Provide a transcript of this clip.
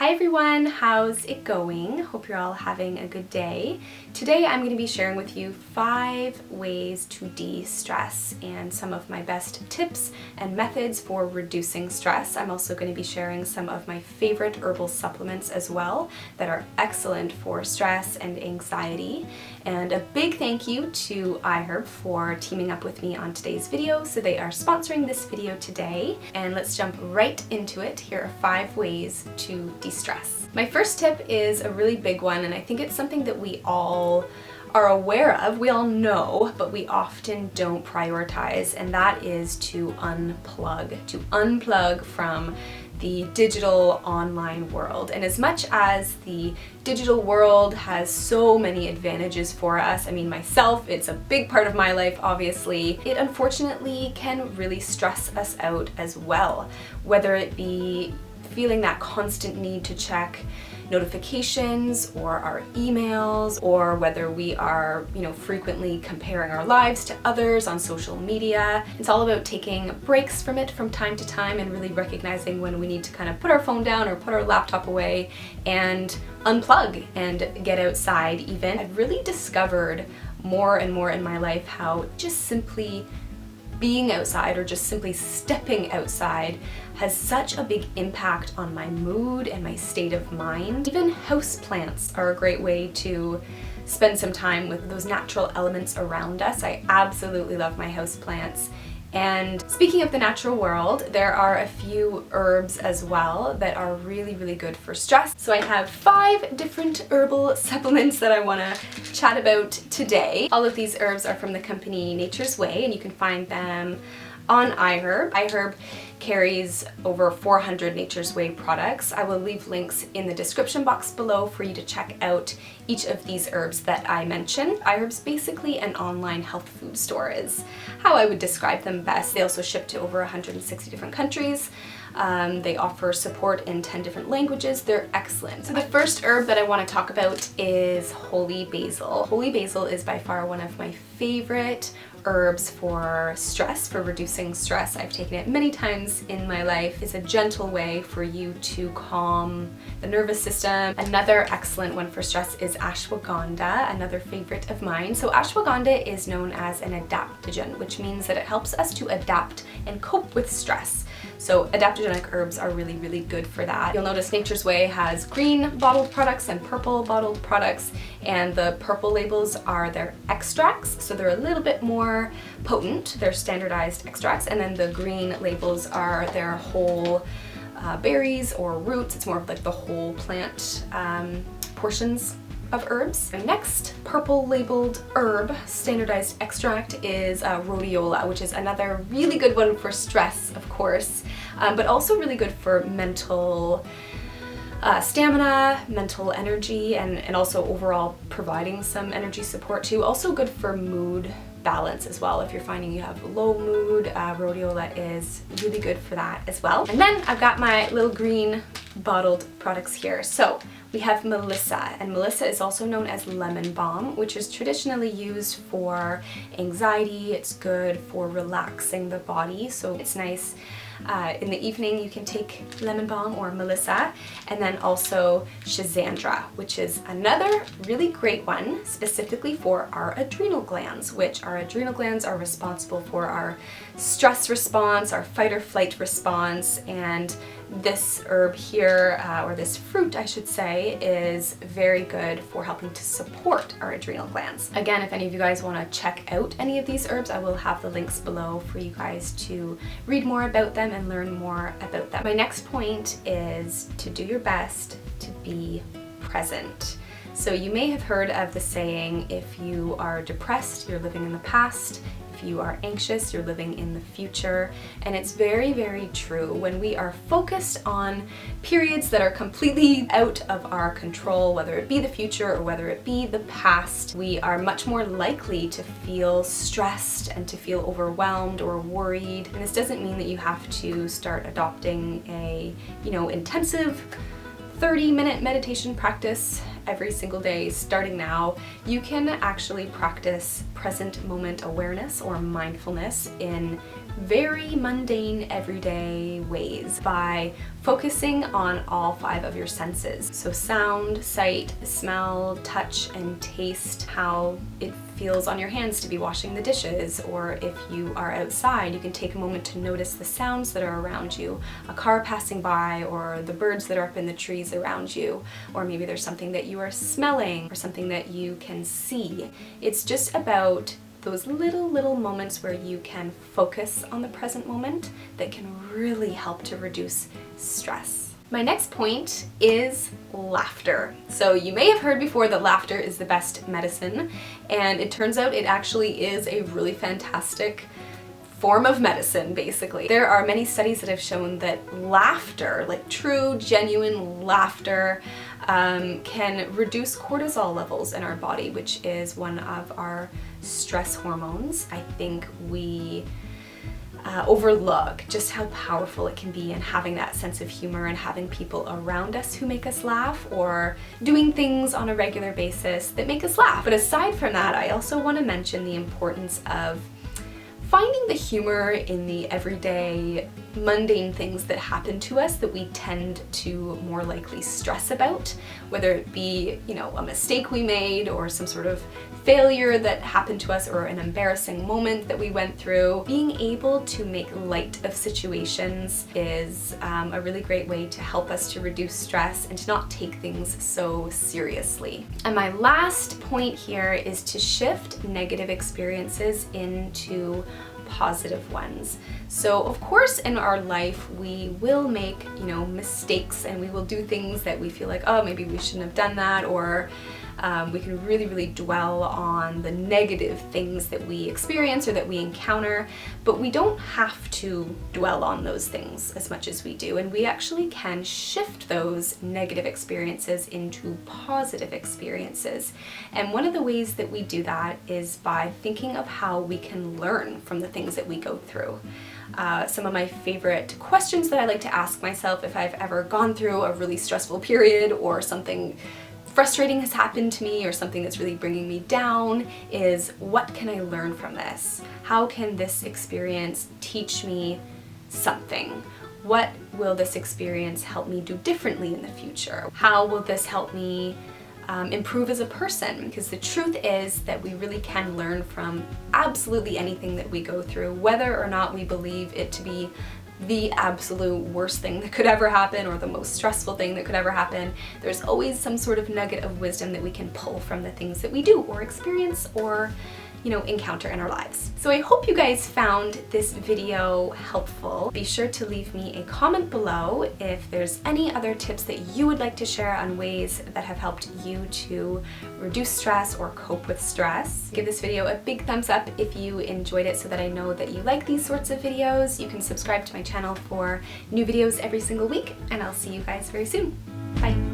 Hi everyone, how's it going? Hope you're all having a good day. Today I'm going to be sharing with you 5 ways to de-stress and some of my best tips and methods for reducing stress. I'm also going to be sharing some of my favorite herbal supplements as well that are excellent for stress and anxiety. And a big thank you to iHerb for teaming up with me on today's video. So they are sponsoring this video today. And let's jump right into it. Here are 5 ways to de-stress. My first tip is a really big one, and I think it's something that we all are aware of, we all know, but we often don't prioritize, and that is to unplug from the digital online world. And as much as the digital world has so many advantages for us, I mean myself, it's a big part of my life obviously, it unfortunately can really stress us out as well. Whether it be feeling that constant need to check notifications or our emails, or whether we are, frequently comparing our lives to others on social media. It's all about taking breaks from it from time to time and really recognizing when we need to kind of put our phone down or put our laptop away and unplug and get outside even. I've really discovered more and more in my life how just simply being outside or just simply stepping outside has such a big impact on my mood and my state of mind. Even houseplants are a great way to spend some time with those natural elements around us. I absolutely love my houseplants. And speaking of the natural world, there are a few herbs as well that are really, really good for stress. So I have 5 different herbal supplements that I want to chat about today. All of these herbs are from the company Nature's Way, and you can find them on iHerb. iHerb carries over 400 Nature's Way products. I will leave links in the description box below for you to check out each of these herbs that I mentioned. iHerb's basically an online health food store is how I would describe them best. They also ship to over 160 different countries. They offer support in 10 different languages. They're excellent. So the first herb that I want to talk about is holy basil. Holy basil is by far one of my favorite herbs for stress, for reducing stress. I've taken it many times in my life. It's a gentle way for you to calm the nervous system. Another excellent one for stress is ashwagandha, another favorite of mine. So ashwagandha is known as an adaptogen, which means that it helps us to adapt and cope with stress. So adaptogenic herbs are really, really good for that. You'll notice Nature's Way has green bottled products and purple bottled products, and the purple labels are their extracts, so they're a little bit more potent. They're standardized extracts, and then the green labels are their whole berries or roots. It's more of like the whole plant portions of herbs. The next purple labeled herb standardized extract is rhodiola, which is another really good one for stress, of course, but also really good for mental stamina, mental energy, and also overall providing some energy support too. Also good for mood balance as well. If you're finding you have low mood, rhodiola is really good for that as well. And then I've got my little green bottled products here. So we have Melissa, and Melissa is also known as lemon balm, which is traditionally used for anxiety. It's good for relaxing the body, so it's nice. In the evening you can take lemon balm or Melissa, and then also Schizandra, which is another really great one specifically for our adrenal glands, which our adrenal glands are responsible for our stress response, our fight or flight response, and this herb here, or this fruit I should say, is very good for helping to support our adrenal glands. Again, if any of you guys want to check out any of these herbs, I will have the links below for you guys to read more about them and learn more about them. My next point is to do your best to be present. So you may have heard of the saying, if you are depressed, you're living in the past. If you are anxious, you're living in the future. And it's very, very true. When we are focused on periods that are completely out of our control, whether it be the future or whether it be the past, we are much more likely to feel stressed and to feel overwhelmed or worried. And this doesn't mean that you have to start adopting a, intensive 30-minute meditation practice every single day starting now. You can actually practice present moment awareness or mindfulness in very mundane, everyday ways by focusing on all 5 of your senses. So sound, sight, smell, touch, and taste, how it feels on your hands to be washing the dishes, or if you are outside, you can take a moment to notice the sounds that are around you, a car passing by, or the birds that are up in the trees around you, or maybe there's something that you are smelling, or something that you can see. It's just about those little moments where you can focus on the present moment that can really help to reduce stress. My next point is laughter. So you may have heard before that laughter is the best medicine, and it turns out it actually is a really fantastic form of medicine, basically. There are many studies that have shown that laughter, like true, genuine laughter, can reduce cortisol levels in our body, which is one of our stress hormones. I think we overlook just how powerful it can be, and having that sense of humor and having people around us who make us laugh, or doing things on a regular basis that make us laugh. But aside from that, I also want to mention the importance of finding the humor in the everyday mundane things that happen to us that we tend to more likely stress about, whether it be, you know, a mistake we made, or some sort of failure that happened to us, or an embarrassing moment that we went through. Being able to make light of situations is a really great way to help us to reduce stress and to not take things so seriously. And my last point here is to shift negative experiences into positive ones. So of course in our life we will make, you know, mistakes, and we will do things that we feel like, oh, maybe we shouldn't have done that, or we can really dwell on the negative things that we experience or that we encounter, but we don't have to dwell on those things as much as we do, and we actually can shift those negative experiences into positive experiences. And one of the ways that we do that is by thinking of how we can learn from the things that we go through. Some of my favorite questions that I like to ask myself if I've ever gone through a really stressful period, or something frustrating has happened to me, or something that's really bringing me down, is what can I learn from this? How can this experience teach me something? What will this experience help me do differently in the future? How will this help me improve as a person? Because the truth is that we really can learn from absolutely anything that we go through, whether or not we believe it to be the absolute worst thing that could ever happen, or the most stressful thing that could ever happen. There's always some sort of nugget of wisdom that we can pull from the things that we do, or experience, or, you know, encounter in our lives. So I hope you guys found this video helpful. Be sure to leave me a comment below if there's any other tips that you would like to share on ways that have helped you to reduce stress or cope with stress. Give this video a big thumbs up if you enjoyed it, so that I know that you like these sorts of videos. You can subscribe to my channel for new videos every single week, and I'll see you guys very soon. Bye.